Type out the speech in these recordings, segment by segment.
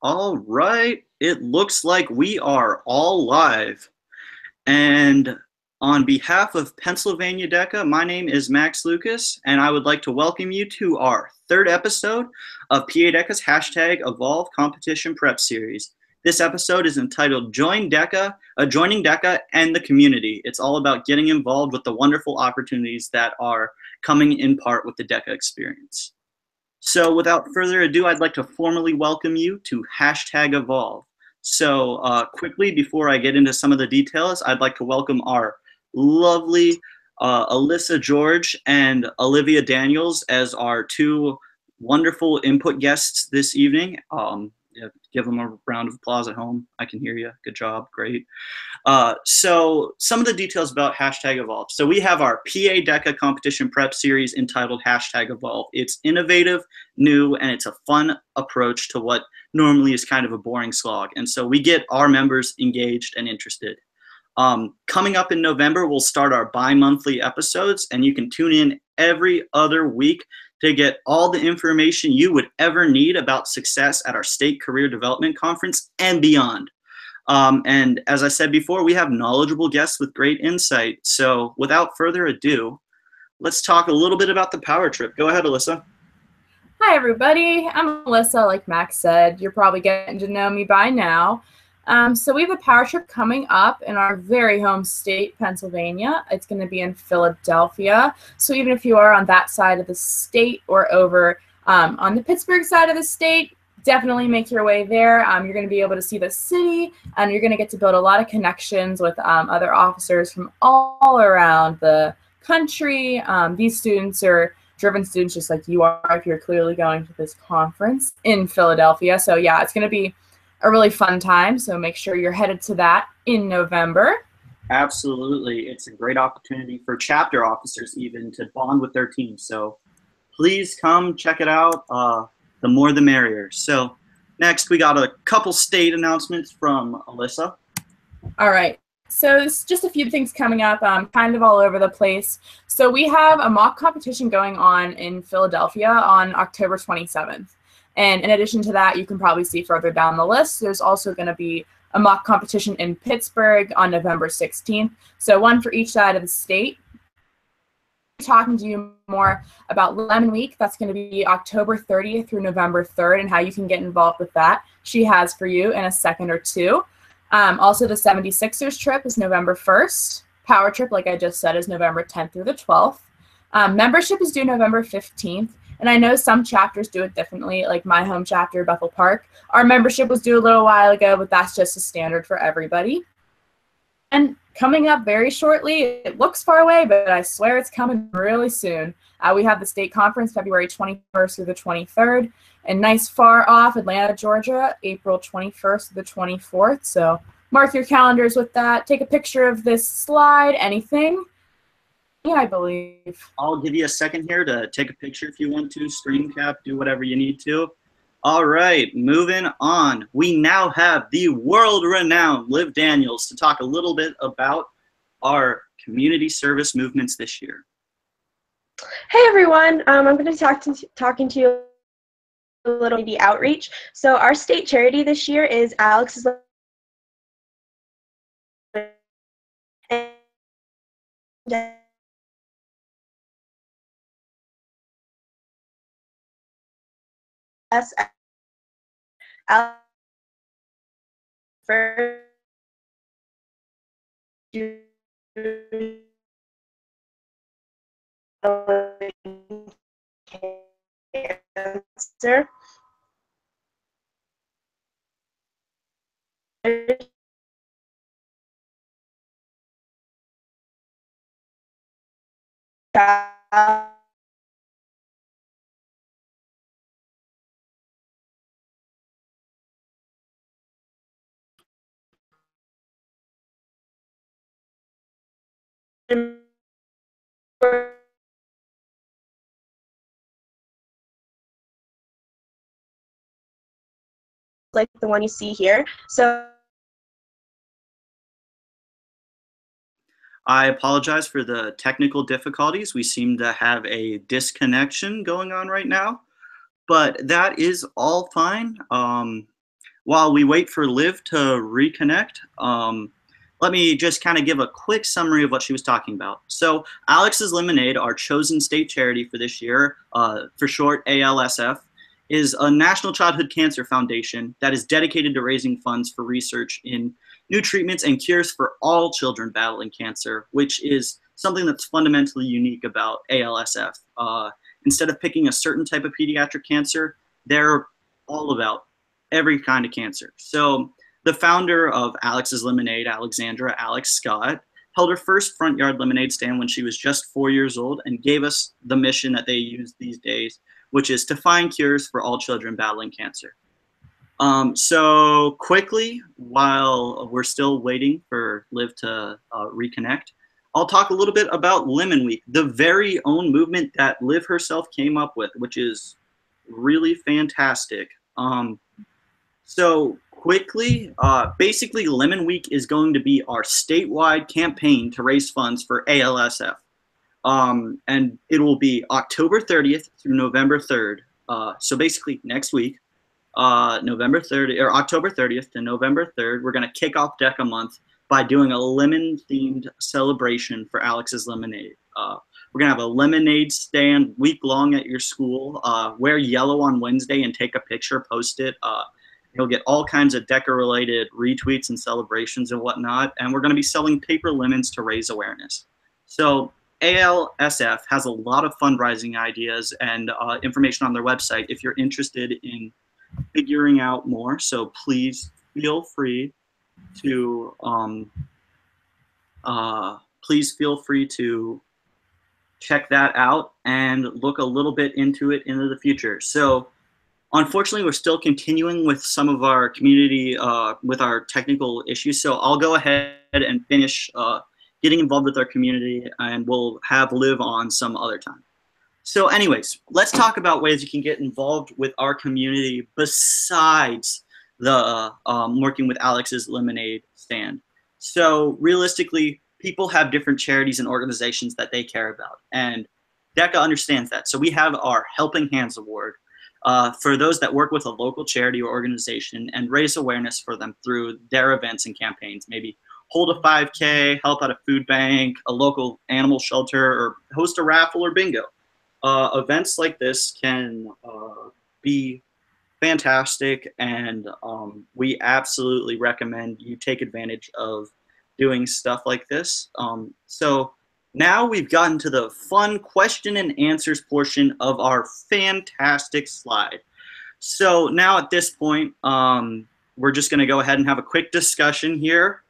All right, it looks like we are all live. And on behalf of Pennsylvania DECA, my name is Max Lucas, and I would like to welcome you to our third episode of PA DECA's #Evolve Competition Prep Series. This episode is entitled Joining DECA and the Community. It's all about getting involved with the wonderful opportunities that are coming in part with the DECA experience. So without further ado, I'd like to formally welcome you to #Evolve. So quickly, before I get into some of the details, I'd like to welcome our lovely Alyssa George and Olivia Daniels as our two wonderful input guests this evening. Yeah, give them a round of applause at home. I can hear you. Good job. Great. So some of the details about #Evolve. So we have our PA DECA competition prep series entitled #Evolve. It's innovative, new, and it's a fun approach to what normally is kind of a boring slog. And so we get our members engaged and interested. Coming up in November, we'll start our bi-monthly episodes, and you can tune in every other week to get all the information you would ever need about success at our State Career Development Conference and beyond. And as I said before, we have knowledgeable guests with great insight. So without further ado, let's talk a little bit about the power trip. Go ahead, Alyssa. Hi, everybody. I'm Alyssa. Like Max said, you're probably getting to know me by now. So we have a power trip coming up in our very home state, Pennsylvania. It's going to be in Philadelphia. So even if you are on that side of the state or over on the Pittsburgh side of the state, definitely make your way there. You're going to be able to see the city, and you're going to get to build a lot of connections with other officers from all around the country. These students are driven students just like you are if you're clearly going to this conference in Philadelphia. So yeah, it's going to be a really fun time. So make sure you're headed to that in November. Absolutely. It's a great opportunity for chapter officers even to bond with their team. So please come check it out. The more the merrier. So next we got a couple state announcements from Alyssa. All right. So it's just a few things coming up, kind of all over the place. So we have a mock competition going on in Philadelphia on October 27th. And in addition to that, you can probably see further down the list, there's also going to be a mock competition in Pittsburgh on November 16th. So one for each side of the state. Talking to you more about Lemon Week. That's going to be October 30th through November 3rd and how you can get involved with that. She has for you in a second or two. Also, the 76ers trip is November 1st. Power trip, like I just said, is November 10th through the 12th. Membership is due November 15th. And I know some chapters do it differently, like my home chapter, Bethel Park. Our membership was due a little while ago, but that's just a standard for everybody. And coming up very shortly, it looks far away, but I swear it's coming really soon. We have the state conference February 21st through the 23rd, and nice far off Atlanta, Georgia, April 21st to the 24th. So mark your calendars with that. Take a picture of this slide, anything. Yeah, I believe. I'll give you a second here to take a picture if you want to, screen cap, do whatever you need to. All right, moving on. We now have the world-renowned Liv Daniels to talk a little bit about our community service movements this year. Hey everyone, I'm going to be talking to you a little community outreach. So our state charity this year is Alex's cancer. Like the one you see here. So I apologize for the technical difficulties. We seem to have a disconnection going on right now, but that is all fine. while we wait for Liv to reconnect, let me just kind of give a quick summary of what she was talking about. So Alex's Lemonade, our chosen state charity for this year, for short ALSF, is a National Childhood Cancer Foundation that is dedicated to raising funds for research in new treatments and cures for all children battling cancer, which is something that's fundamentally unique about ALSF. Instead of picking a certain type of pediatric cancer, they're all about every kind of cancer. So the founder of Alex's Lemonade, Alexandra Alex Scott, held her first front yard lemonade stand when she was just 4 years old and gave us the mission that they use these days, which is to find cures for all children battling cancer. So quickly, while we're still waiting for Liv to reconnect, I'll talk a little bit about Lemon Week, the very own movement that Liv herself came up with, which is really fantastic. So quickly, basically Lemon Week is going to be our statewide campaign to raise funds for ALSF. And it will be October 30th through November 3rd. So basically next week, November 30th or October 30th to November 3rd, we're going to kick off DECA month by doing a lemon-themed celebration for Alex's Lemonade. We're going to have a lemonade stand week long at your school. Wear yellow on Wednesday and take a picture, post it. You'll get all kinds of DECA-related retweets and celebrations and whatnot. And we're going to be selling paper lemons to raise awareness. So ALSF has a lot of fundraising ideas and information on their website if you're interested in figuring out more. So please feel free to check that out and look a little bit into it into the future. So unfortunately, we're still continuing with some of our community, with our technical issues. So I'll go ahead and finish getting involved with our community, and we'll have Liv on some other time. So anyways, let's talk about ways you can get involved with our community besides the working with Alex's Lemonade stand. So realistically, people have different charities and organizations that they care about, and DECA understands that. So we have our Helping Hands Award for those that work with a local charity or organization and raise awareness for them through their events and campaigns. Maybe hold a 5K, help out a food bank, a local animal shelter, or host a raffle or bingo. Events like this can be fantastic, and we absolutely recommend you take advantage of doing stuff like this. So now we've gotten to the fun question and answers portion of our fantastic slide. So now at this point, we're just going to go ahead and have a quick discussion here.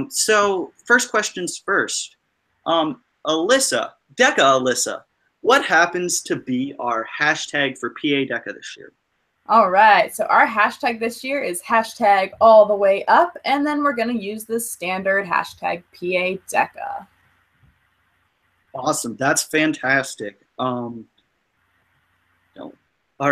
So first questions first. Alyssa, DECA Alyssa, what happens to be our hashtag for PA DECA this year? All right, so our hashtag this year is hashtag all the way up, and then we're going to use the standard hashtag PA DECA. Awesome, that's fantastic. All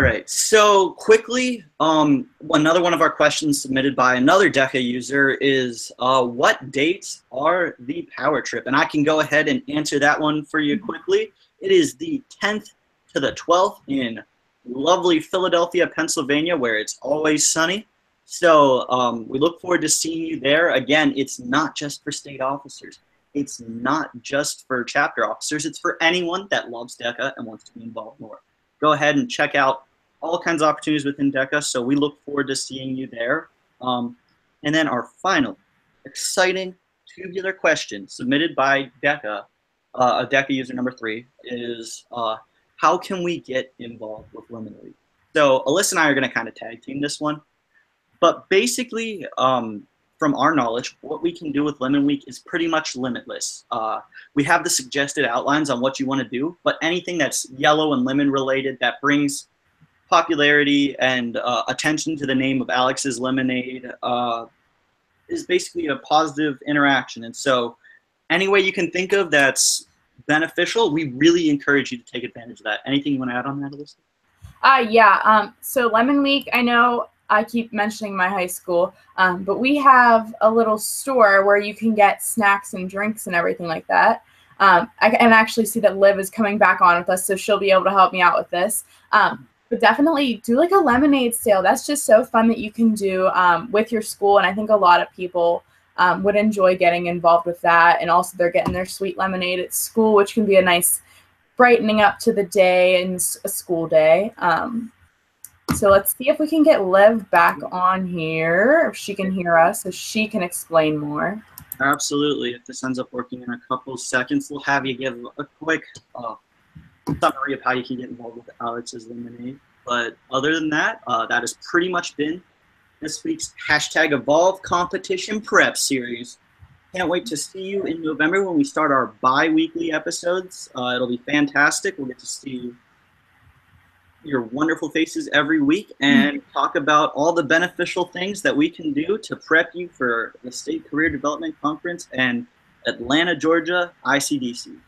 right, so quickly, another one of our questions submitted by another DECA user is, what dates are the power trip? And I can go ahead and answer that one for you quickly. It is the 10th to the 12th in lovely Philadelphia, Pennsylvania, where it's always sunny. So we look forward to seeing you there. Again, it's not just for state officers. It's not just for chapter officers. It's for anyone that loves DECA and wants to be involved more. Go ahead and check out all kinds of opportunities within DECA. So we look forward to seeing you there. And then our final exciting tubular question submitted by DECA, DECA user number 3, is how can we get involved with Lemon Week? So Alyssa and I are going to kind of tag team this one. But basically, from our knowledge, what we can do with Lemon Week is pretty much limitless. We have the suggested outlines on what you want to do, but anything that's yellow and lemon related that brings popularity and attention to the name of Alex's Lemonade is basically a positive interaction. And so any way you can think of that's beneficial, we really encourage you to take advantage of that. Anything you want to add on that, Alyssa? Yeah, so Lemon Week, I know I keep mentioning my high school, but we have a little store where you can get snacks and drinks and everything like that. I can actually see that Liv is coming back on with us, so she'll be able to help me out with this. But But definitely do like a lemonade sale. That's just so fun that you can do with your school. And I think a lot of people would enjoy getting involved with that. And also they're getting their sweet lemonade at school, which can be a nice brightening up to the day and a school day. So let's see if we can get Liv back on here, if she can hear us, so she can explain more. Absolutely. If this ends up working in a couple seconds, we'll have you give a quick summary of how you can get involved with Alex's Lemonade. But other than that, that has pretty much been this week's #Evolve Competition Prep series. Can't wait to see you in November when we start our bi-weekly episodes. It'll be fantastic. We'll get to see your wonderful faces every week and talk about all the beneficial things that we can do to prep you for the State Career Development Conference and Atlanta, Georgia, ICDC.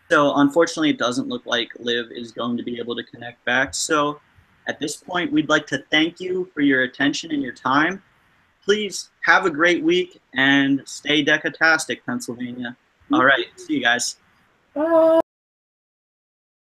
So unfortunately, it doesn't look like Liv is going to be able to connect back. So at this point, we'd like to thank you for your attention and your time. Please have a great week and stay DECA-tastic, Pennsylvania. All right, see you guys. Bye.